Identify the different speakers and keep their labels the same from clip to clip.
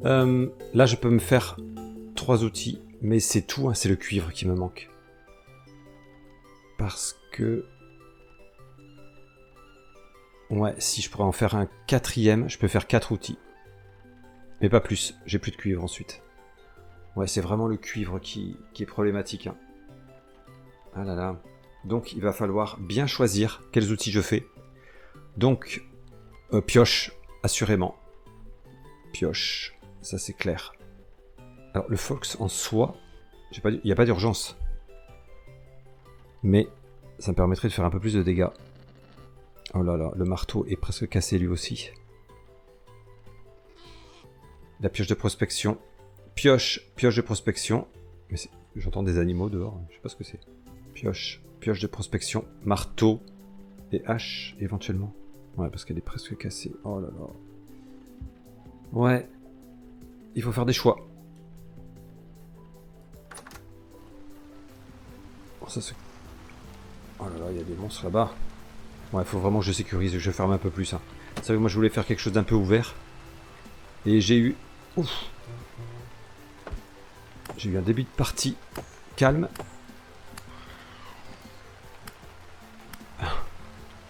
Speaker 1: Là, je peux me faire 3 outils, mais c'est tout, hein, c'est le cuivre qui me manque. Parce que... Ouais, si je pourrais en faire un 4e, je peux faire 4 outils. Mais pas plus, j'ai plus de cuivre ensuite. Ouais, c'est vraiment le cuivre qui est problématique. Hein. Ah là là. Donc, il va falloir bien choisir quels outils je fais. Donc, pioche, assurément. Pioche, ça c'est clair. Alors, le Fox en soi, il n'y a pas d'urgence. Mais ça me permettrait de faire un peu plus de dégâts. Oh là là, le marteau est presque cassé lui aussi. La pioche de prospection. Pioche de prospection. Mais j'entends des animaux dehors, je sais pas ce que c'est. Pioche de prospection. Marteau et hache éventuellement. Ouais, parce qu'elle est presque cassée. Oh là là. Ouais. Il faut faire des choix. Oh, ça se... Oh là là, il y a des monstres là-bas. Ouais, il faut vraiment que je sécurise, je ferme un peu plus. Hein. Vous savez, moi je voulais faire quelque chose d'un peu ouvert. Et j'ai eu... Ouf. J'ai eu un début de partie calme.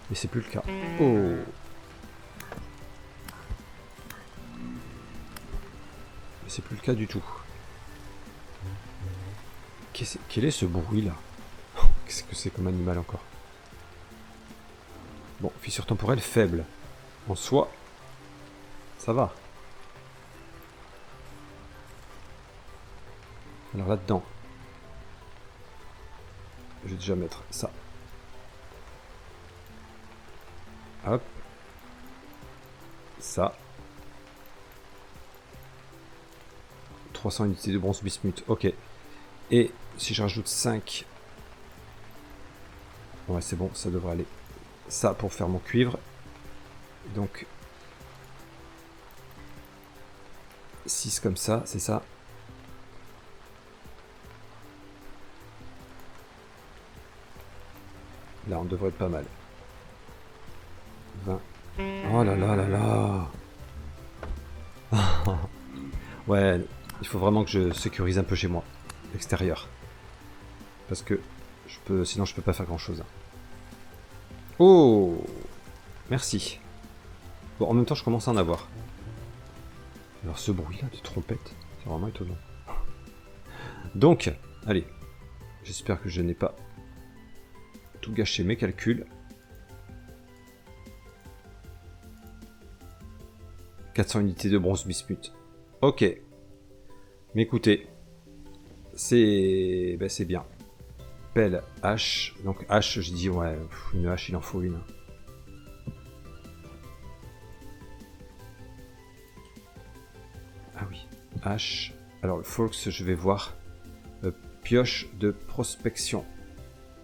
Speaker 1: Mais c'est plus le cas. Oh. Mais c'est plus le cas du tout. Quel est ce bruit là? Qu'est-ce que c'est comme animal encore? Bon, fissure temporelle faible. En soi, ça va. Alors là-dedans, je vais déjà mettre ça. Hop. Ça. 300 unités de bronze bismuth. Ok. Et si je rajoute 5... Ouais, c'est bon, ça devrait aller. Ça pour faire mon cuivre. Donc... 6 comme ça, c'est ça. Là, on devrait être pas mal. 20. Oh là là là là. Ouais, il faut vraiment que je sécurise un peu chez moi. L'extérieur. Parce que sinon je peux pas faire grand chose. Oh, merci. Bon, en même temps, je commence à en avoir. Alors, ce bruit-là de trompette, c'est vraiment étonnant. Donc, allez. J'espère que je n'ai pas tout gâché mes calculs. 400 unités de bronze bismuth. Ok. Mais écoutez, c'est bien. Pelle, hache. Donc hache, je dis ouais, une hache, il en faut une. Ah oui, hache. Alors le Fox, je vais voir. Pioche de prospection.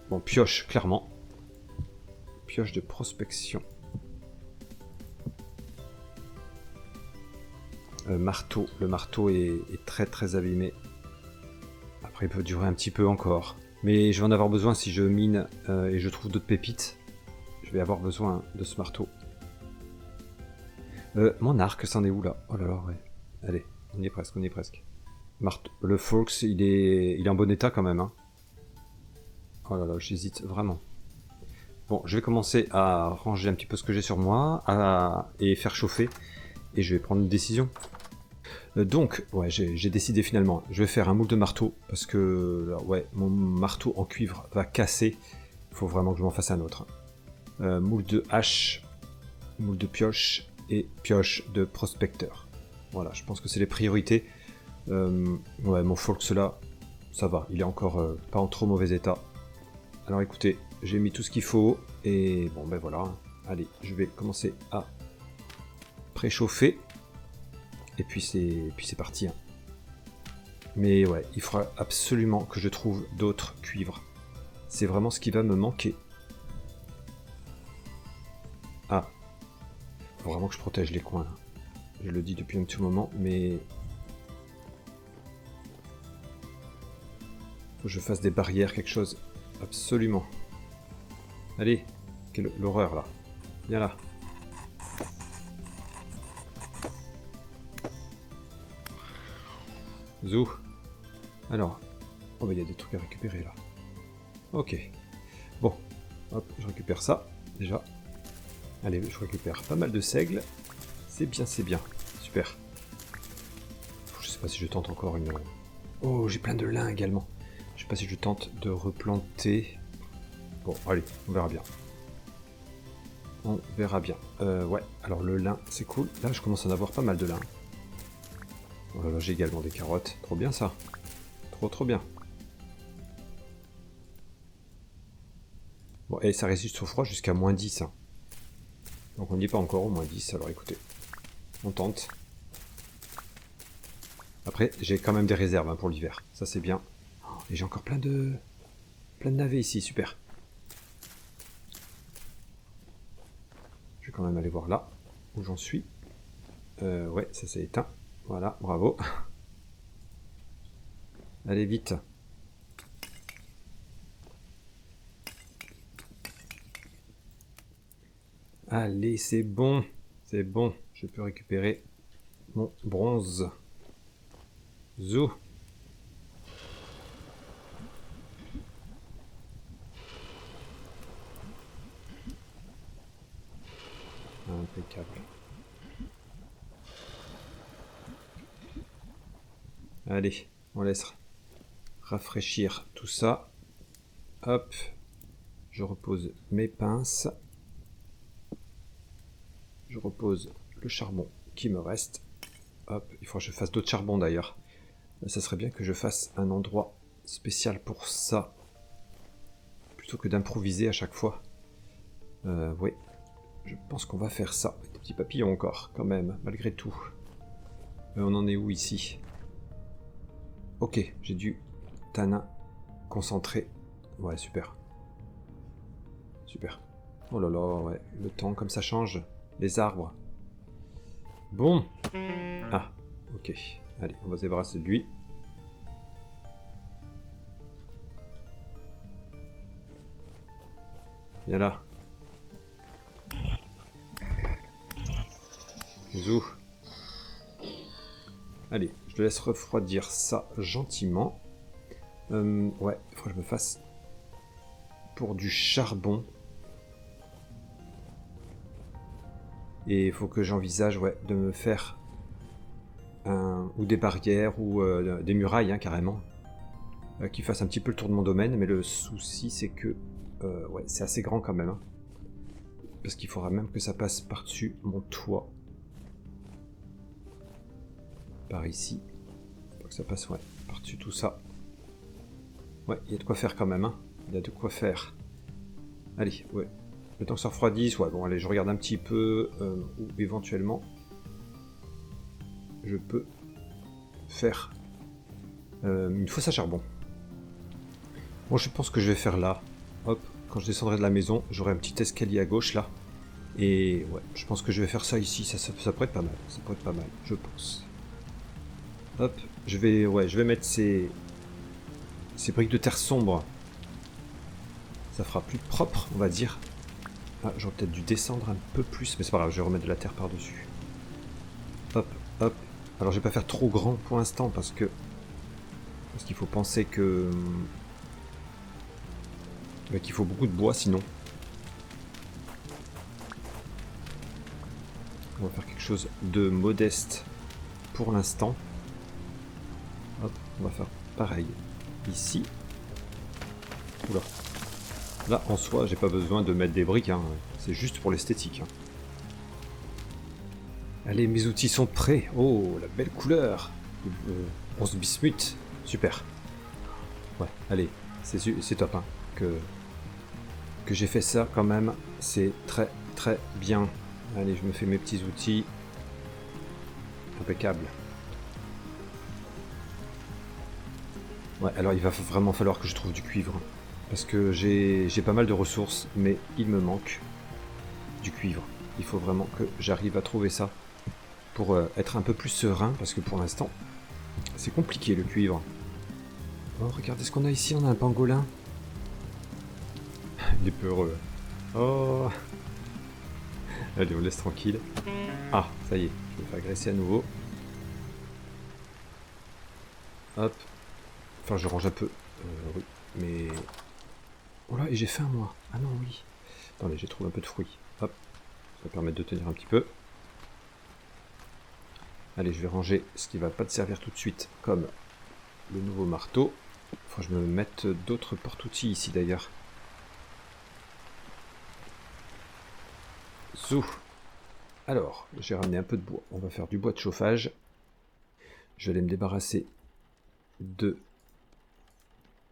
Speaker 1: Bon, pioche, clairement. Pioche de prospection. Marteau. Le marteau est très très abîmé. Après, il peut durer un petit peu encore. Mais je vais en avoir besoin si je mine et je trouve d'autres pépites. Je vais avoir besoin de ce marteau. Mon arc, c'en est où là? Oh là là, ouais. Allez, on y est presque, on y est presque. Le Fox, il est en bon état quand même. Hein. Oh là là, j'hésite vraiment. Bon, je vais commencer à ranger un petit peu ce que j'ai sur moi et faire chauffer. Et je vais prendre une décision. Donc, ouais, j'ai décidé finalement. Je vais faire un moule de marteau parce que, ouais, mon marteau en cuivre va casser. Il faut vraiment que je m'en fasse un autre. Moule de hache, moule de pioche et pioche de prospecteur. Voilà, je pense que c'est les priorités. Ouais, mon Fox là, ça va. Il est encore pas en trop mauvais état. Alors écoutez, j'ai mis tout ce qu'il faut et bon ben voilà. Allez, je vais commencer à préchauffer. Et puis c'est parti. Hein. Mais ouais, il faudra absolument que je trouve d'autres cuivres. C'est vraiment ce qui va me manquer. Ah. Faut vraiment que je protège les coins. Là. Je le dis depuis un petit moment, mais... Faut que je fasse des barrières, quelque chose. Absolument. Allez, quelle l'horreur là. Viens là. Zou. Alors. Oh bah il y a des trucs à récupérer là. Ok. Bon. Hop, je récupère ça. Déjà. Allez, je récupère pas mal de seigle. C'est bien, c'est bien. Super. Je sais pas si je tente encore une... Oh, j'ai plein de lin également. Je sais pas si je tente de replanter. Bon, allez, on verra bien. On verra bien. Ouais, alors le lin, c'est cool. Là, je commence à en avoir pas mal de lin. Oh là là, j'ai également des carottes. Trop bien ça. Trop, trop bien. Bon, et ça résiste au froid jusqu'à -10. Hein. Donc on n'y est pas encore au -10, alors écoutez. On tente. Après, j'ai quand même des réserves hein, pour l'hiver. Ça, c'est bien. Oh, et j'ai encore plein de navets ici, super. Je vais quand même aller voir là, où j'en suis. Ouais, ça s'est éteint. Voilà, bravo. Allez, vite. Allez, c'est bon. C'est bon. Je peux récupérer mon bronze. Zou. Impeccable. Allez, on laisse rafraîchir tout ça. Hop. Je repose mes pinces. Je repose le charbon qui me reste. Hop, il faudra que je fasse d'autres charbons d'ailleurs. Ça serait bien que je fasse un endroit spécial pour ça. Plutôt que d'improviser à chaque fois. Oui, je pense qu'on va faire ça. Des petits papillons encore, quand même, malgré tout. On en est où ici? Ok, j'ai du tanin concentré. Ouais, super. Super. Oh là là, ouais, le temps comme ça change. Les arbres. Bon. Ah, ok. Allez, on va se débarrasser de lui. Viens là. Zou. Allez, je te laisse refroidir ça gentiment. Ouais, il faut que je me fasse pour du charbon. Et il faut que j'envisage ouais, de me faire ou des barrières ou des murailles hein, carrément. Qui fassent un petit peu le tour de mon domaine. Mais le souci c'est que ouais, c'est assez grand quand même. Hein. Parce qu'il faudra même que ça passe par-dessus mon toit. Par ici. Faut que ça passe ouais, par-dessus tout ça. Ouais, il y a de quoi faire quand même. Hein. Il y a de quoi faire. Allez, ouais. Le temps que ça refroidisse, ouais, bon, allez, je regarde un petit peu, ou éventuellement, je peux faire une fosse à charbon. Bon, je pense que je vais faire là. Hop, quand je descendrai de la maison, j'aurai un petit escalier à gauche là. Et ouais, je pense que je vais faire ça ici, ça pourrait être pas mal. Ça pourrait être pas mal, je pense. Hop, je vais mettre ces briques de terre sombre. Ça fera plus propre, on va dire. Ah, j'aurais peut-être dû descendre un peu plus, mais c'est pas grave, je vais remettre de la terre par-dessus. Hop, hop. Alors je vais pas faire trop grand pour l'instant parce qu'il faut penser que qu'il faut beaucoup de bois sinon. On va faire quelque chose de modeste pour l'instant. Hop, on va faire pareil ici. Oula. Là, en soi, j'ai pas besoin de mettre des briques, hein. C'est juste pour l'esthétique. Hein. Allez, mes outils sont prêts. Oh, la belle couleur. Bronze bismuth. Super. Ouais, allez, c'est top. Hein. Que j'ai fait ça quand même, c'est très très bien. Allez, je me fais mes petits outils. Impeccable. Ouais, alors il va vraiment falloir que je trouve du cuivre. Parce que j'ai pas mal de ressources, mais il me manque du cuivre. Il faut vraiment que j'arrive à trouver ça pour être un peu plus serein, parce que pour l'instant, c'est compliqué le cuivre. Oh, regardez ce qu'on a ici, on a un pangolin. Il est peureux. Oh. Allez, on laisse tranquille. Ah, ça y est, je me fais agresser à nouveau. Hop. Enfin, je range un peu. Oui, mais... Oh là, et j'ai faim, moi. Ah non, oui. Attendez, j'ai trouvé un peu de fruits. Hop. Ça va permettre de tenir un petit peu. Allez, je vais ranger ce qui va pas te servir tout de suite, comme le nouveau marteau. Faut que je me mette d'autres porte-outils ici, d'ailleurs. Zou. Alors, j'ai ramené un peu de bois. On va faire du bois de chauffage. Je vais aller me débarrasser de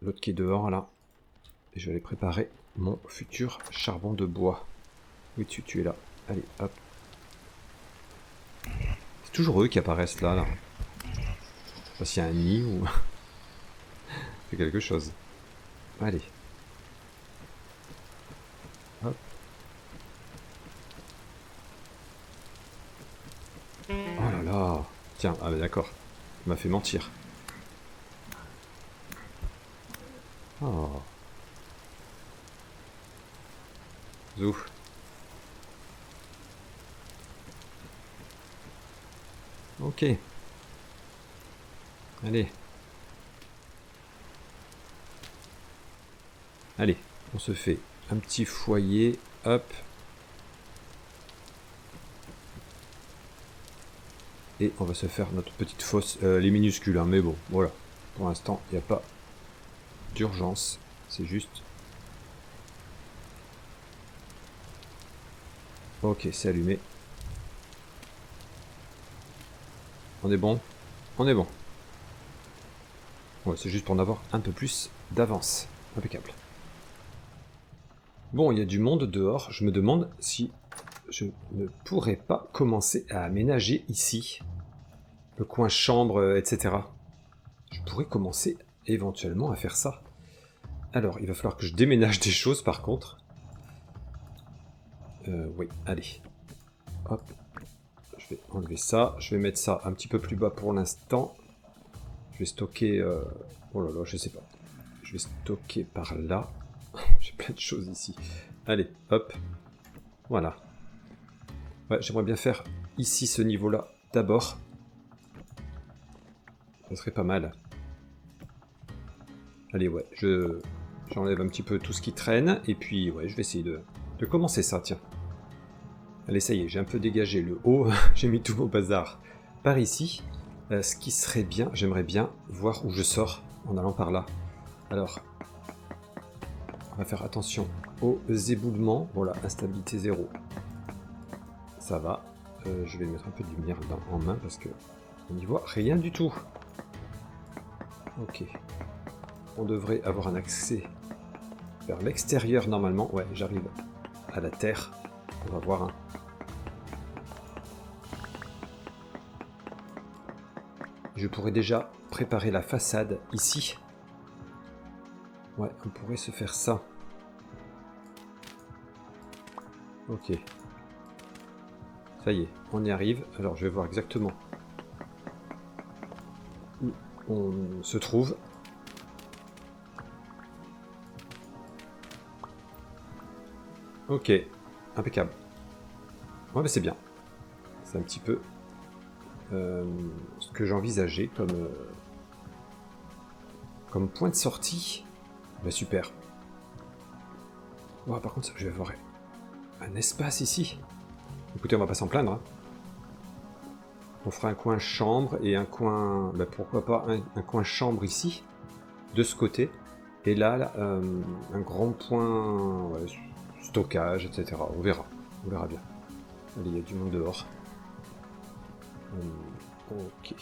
Speaker 1: l'autre qui est dehors, là. Et je vais aller préparer mon futur charbon de bois. Oui, tu es là. Allez, hop. C'est toujours eux qui apparaissent là, là. Je sais pas s'il y a un nid ou... c'est quelque chose. Allez. Hop. Oh là là. Tiens, ah bah d'accord. Il m'a fait mentir. Oh. Zou. Ok. Allez. Allez, on se fait un petit foyer. Hop. Et on va se faire notre petite fosse. Les minuscules, hein, mais bon, voilà. Pour l'instant, il n'y a pas d'urgence. C'est juste... Ok, c'est allumé. On est bon? On est bon. Ouais, c'est juste pour en avoir un peu plus d'avance. Impeccable. Bon, il y a du monde dehors. Je me demande si je ne pourrais pas commencer à aménager ici. Le coin chambre, etc. Je pourrais commencer éventuellement à faire ça. Alors, il va falloir que je déménage des choses par contre. Oui, allez. Hop. Je vais enlever ça. Je vais mettre ça un petit peu plus bas pour l'instant. Je vais stocker... Oh là là, je sais pas. Je vais stocker par là. J'ai plein de choses ici. Allez, hop. Voilà. Ouais, j'aimerais bien faire ici ce niveau-là d'abord. Ça serait pas mal. Allez, ouais, j'enlève un petit peu tout ce qui traîne. Et puis, ouais, je vais essayer de commencer ça, tiens. Allez, ça y est, j'ai un peu dégagé le haut. J'ai mis tout mon bazar par ici. Ce qui serait bien, j'aimerais bien voir où je sors en allant par là. Alors, on va faire attention aux éboulements. Voilà, instabilité 0. Ça va. Je vais mettre un peu de lumière en main parce que on n'y voit rien du tout. Ok. On devrait avoir un accès vers l'extérieur normalement. Ouais, j'arrive à la terre. On va voir. Hein. Je pourrais déjà préparer la façade ici. Ouais, on pourrait se faire ça. Ok. Ça y est, on y arrive. Alors, je vais voir exactement où on se trouve. Ok, impeccable. Ouais, mais c'est bien. C'est un petit peu ce que j'envisageais comme point de sortie. Bah, super. Oh, par contre, je vais avoir un espace ici. Écoutez, on va pas s'en plaindre. Hein. On fera un coin chambre et un coin... Bah, pourquoi pas un coin chambre ici, de ce côté. Et là, un grand point ouais, stockage, etc. On verra bien. Allez, il y a du monde dehors. Ok.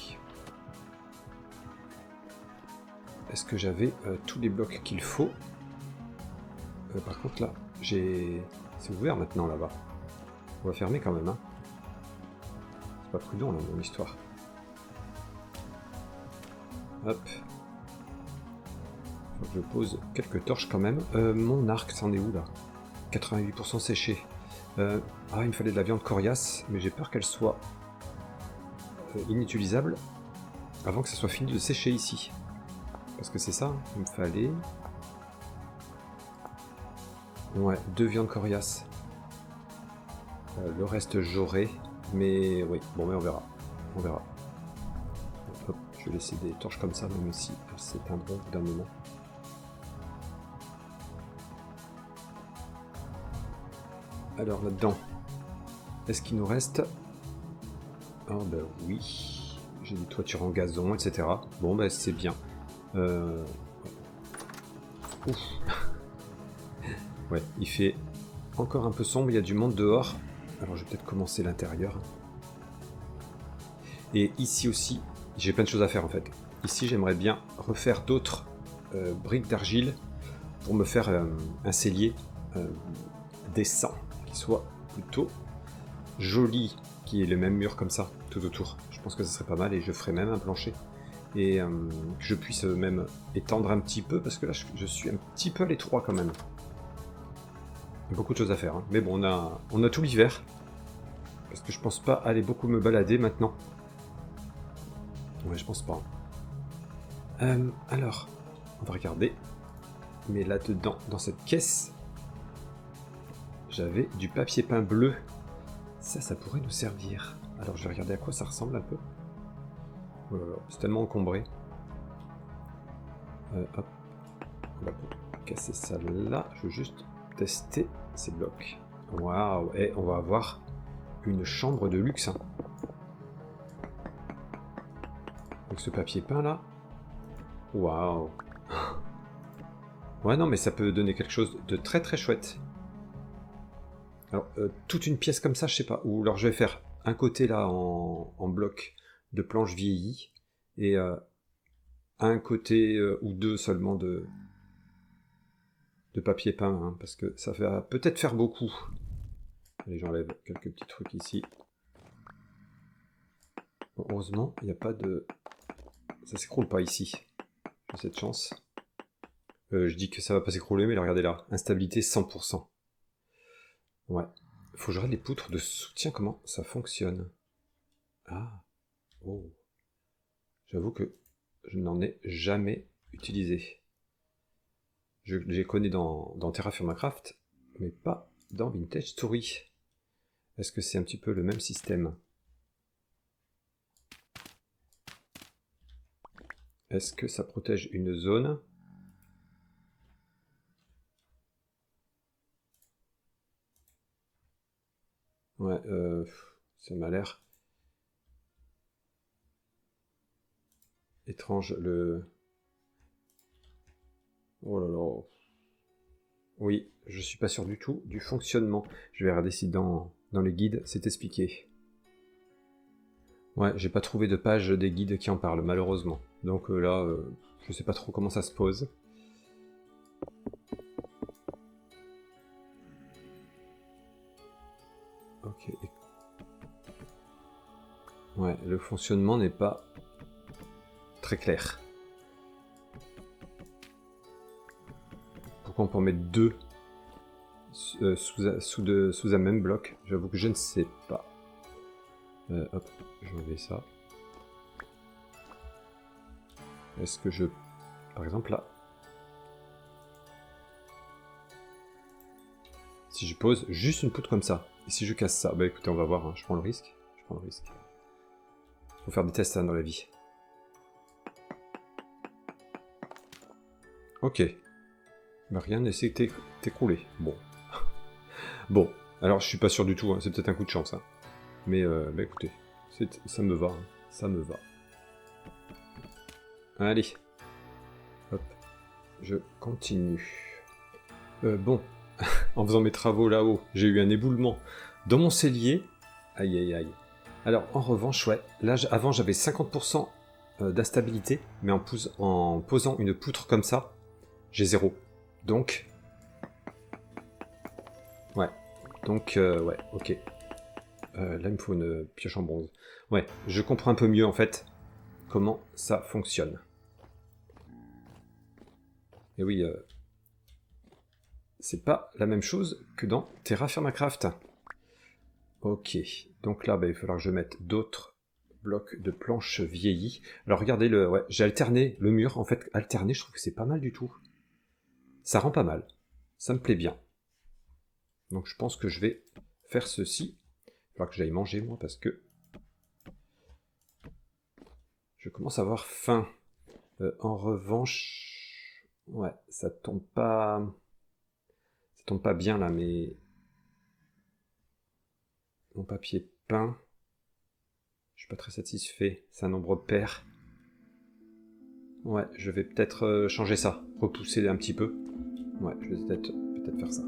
Speaker 1: Est-ce que j'avais tous les blocs qu'il faut? Par contre, là, c'est ouvert maintenant, là-bas. On va fermer quand même, hein. C'est pas prudent, là, mon histoire. Hop. Faut que je pose quelques torches quand même. Mon arc, c'en est où, là? 88% séché. Ah, il me fallait de la viande coriace, mais j'ai peur qu'elle soit inutilisable avant que ça soit fini de sécher ici. Parce que c'est ça, hein, il me fallait... Ouais, 2 viandes coriaces. Le reste j'aurai, mais oui, bon mais on verra. On verra. Hop, Je vais laisser des torches comme ça, même si elles s'éteindront au bout d'un moment. Alors là-dedans, est-ce qu'il nous reste... Ah ben oui, j'ai des toitures en gazon, etc. Bon ben c'est bien. Ouf. Ouais, il fait encore un peu sombre, il y a du monde dehors. Alors je vais peut-être commencer l'intérieur. Et ici aussi, j'ai plein de choses à faire en fait. Ici j'aimerais bien refaire d'autres briques d'argile pour me faire un cellier décent, qui soit plutôt joli, qui ait le même mur comme ça, tout autour. Je pense que ça serait pas mal et je ferai même un plancher. Et que je puisse même étendre un petit peu, parce que là je suis un petit peu à l'étroit quand même. Il y a beaucoup de choses à faire, hein. Mais bon, on a tout l'hiver, parce que je pense pas aller beaucoup me balader maintenant. Ouais, je pense pas. Alors, on va regarder. Mais là-dedans, dans cette caisse, j'avais du papier peint bleu. Ça pourrait nous servir. Alors, je vais regarder à quoi ça ressemble un peu. Oh là là, c'est tellement encombré. Hop. On va casser ça là. Je veux juste tester ces blocs. Waouh. Et on va avoir une chambre de luxe, hein. Donc ce papier peint là. Waouh. Ouais, non, mais ça peut donner quelque chose de très très chouette. Alors, toute une pièce comme ça, je sais pas. Ou alors je vais faire un côté là en bloc de planches vieillies et un côté ou deux seulement de papier peint, hein, parce que ça va peut-être faire beaucoup. Allez, j'enlève quelques petits trucs ici. Bon, heureusement, il n'y a pas de... Ça s'écroule pas ici. J'ai cette chance. Je dis que ça va pas s'écrouler, mais regardez là. Instabilité 100%. Ouais. Faut que je regarde les poutres de soutien, comment ça fonctionne. Ah. Oh. J'avoue que je n'en ai jamais utilisé. Je les connais dans Terraform Craft, mais pas dans Vintage Story. Est-ce que c'est un petit peu le même système? Est-ce que ça protège une zone? Ouais, ça m'a l'air étrange, le... Oh là là. Oui, je suis pas sûr du tout du fonctionnement. Je vais regarder si dans les guides c'est expliqué. Ouais, j'ai pas trouvé de page des guides qui en parlent, malheureusement. Donc là, je sais pas trop comment ça se pose. Ok. Ouais, le fonctionnement n'est pas très clair. Pourquoi on peut en mettre deux sous un même bloc? J'avoue que je ne sais pas. Hop, je vais enlever ça. Est-ce que je... Par exemple là... Si je pose juste une poutre comme ça, et si je casse ça, bah écoutez, on va voir, hein, je prends le risque. Faut faire des tests hein, dans la vie. Ok. Bah rien ne s'est écroulé. Bon. Bon, alors je suis pas sûr du tout, hein, c'est peut-être un coup de chance. Hein. Mais bah écoutez, ça me va, hein, ça me va. Allez. Hop. Je continue. Bon. En faisant mes travaux là-haut, j'ai eu un éboulement dans mon cellier. Aïe aïe aïe. Alors en revanche, ouais, là avant j'avais 50% d'instabilité, mais en posant une poutre comme ça, j'ai 0. Donc... Ouais. Donc, ouais, ok. Là il me faut une pioche en bronze. Ouais, je comprends un peu mieux en fait comment ça fonctionne. Et oui, c'est pas la même chose que dans Terraform Craft. Ok, donc là, bah, il va falloir que je mette d'autres blocs de planches vieillies. Alors regardez, ouais, j'ai alterné le mur, en fait, alterné, je trouve que c'est pas mal du tout. Ça rend pas mal, ça me plaît bien. Donc je pense que je vais faire ceci. Il va falloir que j'aille manger, moi, parce que Je commence à avoir faim. En revanche... Ouais, ça tombe pas... Ça tombe pas bien, là, mais... Mon papier peint... Je suis pas très satisfait. C'est un nombre pair. Ouais, je vais peut-être changer ça. Repousser un petit peu. Ouais, je vais peut-être faire ça.